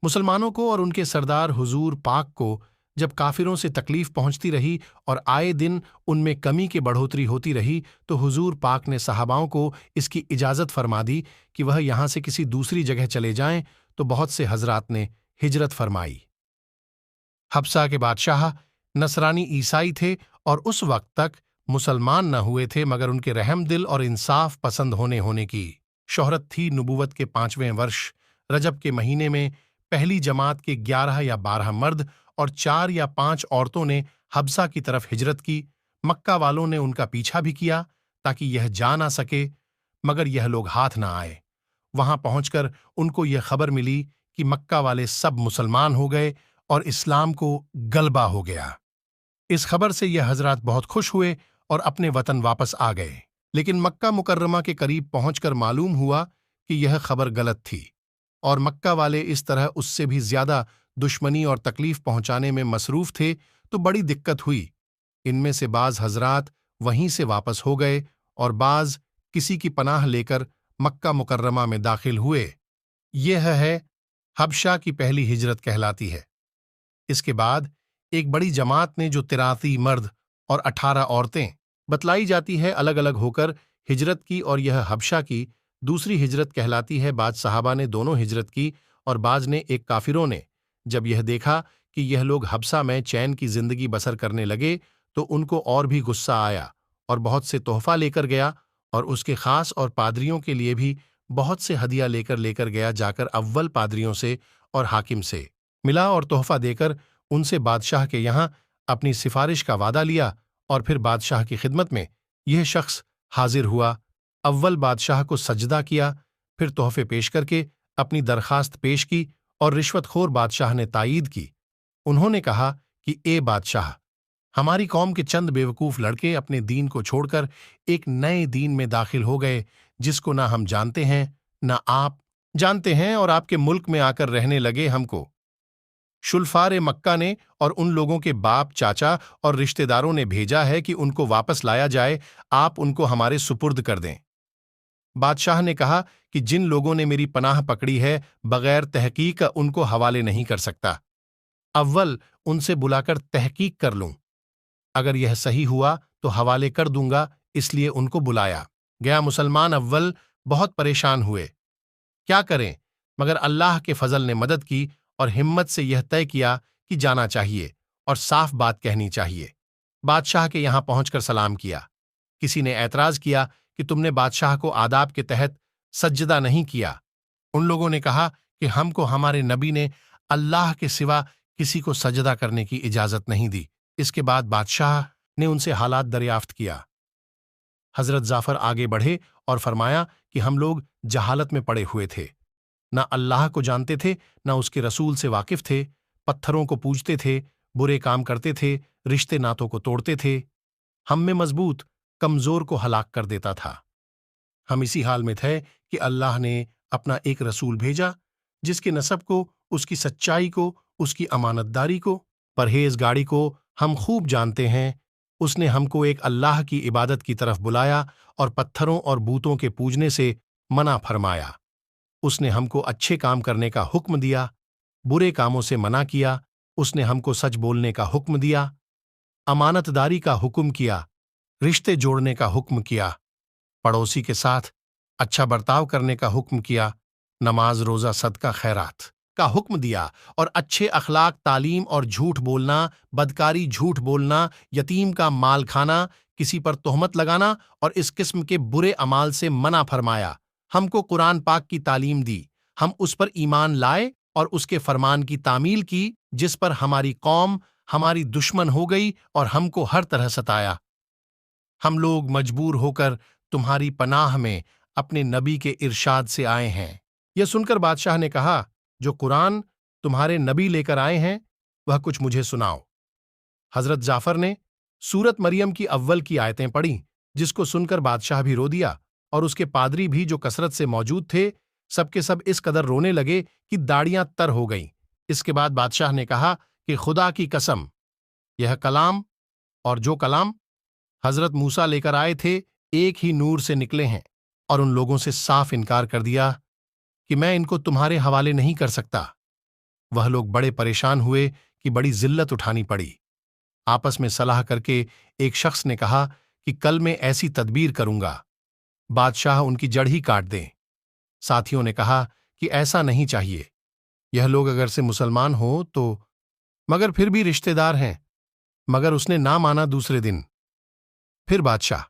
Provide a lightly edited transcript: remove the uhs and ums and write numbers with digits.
مسلمانوں کو اور ان کے سردار حضور پاک کو جب کافروں سے تکلیف پہنچتی رہی اور آئے دن ان میں کمی کی بڑھوتری ہوتی رہی تو حضور پاک نے صحاباؤں کو اس کی اجازت فرما دی کہ وہ یہاں سے کسی دوسری جگہ چلے جائیں، تو بہت سے حضرات نے ہجرت فرمائی۔ حبشہ کے بادشاہ نصرانی عیسائی تھے اور اس وقت تک مسلمان نہ ہوئے تھے، مگر ان کے رحم دل اور انصاف پسند ہونے کی شہرت تھی۔ نبوت کے 5ویں ورش رجب کے مہینے میں پہلی جماعت کے 11 یا 12 مرد اور 4 یا 5 عورتوں نے حبشہ کی طرف ہجرت کی۔ مکہ والوں نے ان کا پیچھا بھی کیا تاکہ یہ جا نہ سکے، مگر یہ لوگ ہاتھ نہ آئے۔ وہاں پہنچ کر ان کو یہ خبر ملی کہ مکہ والے سب مسلمان ہو گئے اور اسلام کو غلبہ ہو گیا۔ اس خبر سے یہ حضرات بہت خوش ہوئے اور اپنے وطن واپس آ گئے، لیکن مکہ مکرمہ کے قریب پہنچ کر معلوم ہوا کہ یہ خبر غلط تھی اور مکہ والے اس طرح اس سے بھی زیادہ دشمنی اور تکلیف پہنچانے میں مصروف تھے، تو بڑی دقت ہوئی۔ ان میں سے بعض حضرات وہیں سے واپس ہو گئے اور بعض کسی کی پناہ لے کر مکہ مکرمہ میں داخل ہوئے۔ یہ ہے حبشہ کی پہلی ہجرت کہلاتی ہے۔ اس کے بعد ایک بڑی جماعت نے جو 83 مرد اور 18 عورتیں بتلائی جاتی ہے الگ الگ ہو کر ہجرت کی، اور یہ حبشہ کی دوسری ہجرت کہلاتی ہے۔ بعض صحابہ نے دونوں ہجرت کی اور بعض نے ایک کافروں نے جب یہ دیکھا کہ یہ لوگ حبشہ میں چین کی زندگی بسر کرنے لگے تو ان کو اور بھی غصہ آیا اور بہت سے تحفہ لے کر گیا، اور اس کے خاص اور پادریوں کے لیے بھی بہت سے ہدیہ لے کر گیا۔ جا کر اول پادریوں سے اور حاکم سے ملا اور تحفہ دے کر ان سے بادشاہ کے یہاں اپنی سفارش کا وعدہ لیا، اور پھر بادشاہ کی خدمت میں یہ شخص حاضر ہوا۔ اول بادشاہ کو سجدہ کیا، پھر تحفے پیش کر کے اپنی درخواست پیش کی، اور رشوت خور بادشاہ نے تائید کی۔ انہوں نے کہا کہ اے بادشاہ، ہماری قوم کے چند بیوقوف لڑکے اپنے دین کو چھوڑ کر ایک نئے دین میں داخل ہو گئے جس کو نہ ہم جانتے ہیں نہ آپ جانتے ہیں، اور آپ کے ملک میں آ کر رہنے لگے۔ ہم کو شلفار مکہ نے اور ان لوگوں کے باپ، چاچا اور رشتہ داروں نے بھیجا ہے کہ ان کو واپس لایا جائے، آپ ان کو ہمارے سپرد کر دیں۔ بادشاہ نے کہا کہ جن لوگوں نے میری پناہ پکڑی ہے بغیر تحقیق ان کو حوالے نہیں کر سکتا، اول ان سے بلا کر تحقیق کر لوں، اگر یہ صحیح ہوا تو حوالے کر دوں گا، اس لیے ان کو بلایا گیا۔ مسلمان اول بہت پریشان ہوئے، کیا کریں، مگر اللہ کے فضل نے مدد کی اور ہمت سے یہ طے کیا کہ جانا چاہیے اور صاف بات کہنی چاہیے۔ بادشاہ کے یہاں پہنچ کر سلام کیا۔ کسی نے اعتراض کیا کہ تم نے بادشاہ کو آداب کے تحت سجدہ نہیں کیا۔ ان لوگوں نے کہا کہ ہم کو ہمارے نبی نے اللہ کے سوا کسی کو سجدہ کرنے کی اجازت نہیں دی۔ اس کے بعد بادشاہ نے ان سے حالات دریافت کیا۔ حضرت جعفر آگے بڑھے اور فرمایا کہ ہم لوگ جہالت میں پڑے ہوئے تھے، نہ اللہ کو جانتے تھے نہ اس کے رسول سے واقف تھے، پتھروں کو پوجتے تھے، برے کام کرتے تھے، رشتے ناتوں کو توڑتے تھے۔ ہم میں مضبوط کمزور کو ہلاک کر دیتا تھا۔ ہم اسی حال میں تھے کہ اللہ نے اپنا ایک رسول بھیجا جس کے نسب کو، اس کی سچائی کو، اس کی امانت داری کو، پرہیزگاری کو ہم خوب جانتے ہیں۔ اس نے ہم کو ایک اللہ کی عبادت کی طرف بلایا اور پتھروں اور بتوں کے پوجنے سے منع فرمایا۔ اس نے ہم کو اچھے کام کرنے کا حکم دیا، برے کاموں سے منع کیا۔ اس نے ہم کو سچ بولنے کا حکم دیا، امانت داری کا حکم کیا، رشتے جوڑنے کا حکم کیا، پڑوسی کے ساتھ اچھا برتاؤ کرنے کا حکم کیا، نماز، روزہ، صدقہ، خیرات کا حکم دیا، اور اچھے اخلاق، تعلیم اور جھوٹ بولنا، بدکاری، جھوٹ بولنا، یتیم کا مال کھانا، کسی پر تہمت لگانا اور اس قسم کے برے اعمال سے منع فرمایا۔ ہم کو قرآن پاک کی تعلیم دی، ہم اس پر ایمان لائے اور اس کے فرمان کی تعمیل کی جس پر ہماری قوم ہماری دشمن ہو گئی اور ہم کو ہر طرح ستایا۔ ہم لوگ مجبور ہو کر تمہاری پناہ میں اپنے نبی کے ارشاد سے آئے ہیں۔ یہ سن کر بادشاہ نے کہا، جو قرآن تمہارے نبی لے کر آئے ہیں وہ کچھ مجھے سناؤ۔ حضرت جعفر نے سورت مریم کی اول کی آیتیں پڑھیں، جس کو سن کر بادشاہ بھی رو دیا، اور اس کے پادری بھی جو کثرت سے موجود تھے سب کے سب اس قدر رونے لگے کہ داڑیاں تر ہو گئیں۔ اس کے بعد بادشاہ نے کہا کہ خدا کی قسم، یہ کلام اور جو کلام حضرت موسیٰ لے کر آئے تھے ایک ہی نور سے نکلے ہیں، اور ان لوگوں سے صاف انکار کر دیا کہ میں ان کو تمہارے حوالے نہیں کر سکتا۔ وہ لوگ بڑے پریشان ہوئے کہ بڑی ذلت اٹھانی پڑی۔ آپس میں صلاح کر کے ایک شخص نے کہا کہ کل میں ایسی تدبیر کروں گا، بادشاہ ان کی جڑ ہی کاٹ دیں۔ ساتھیوں نے کہا کہ ایسا نہیں چاہیے، یہ لوگ اگر سے مسلمان ہو تو مگر پھر بھی رشتہ دار ہیں، مگر اس نے نہ مانا۔ دوسرے دن پھر بادشاہ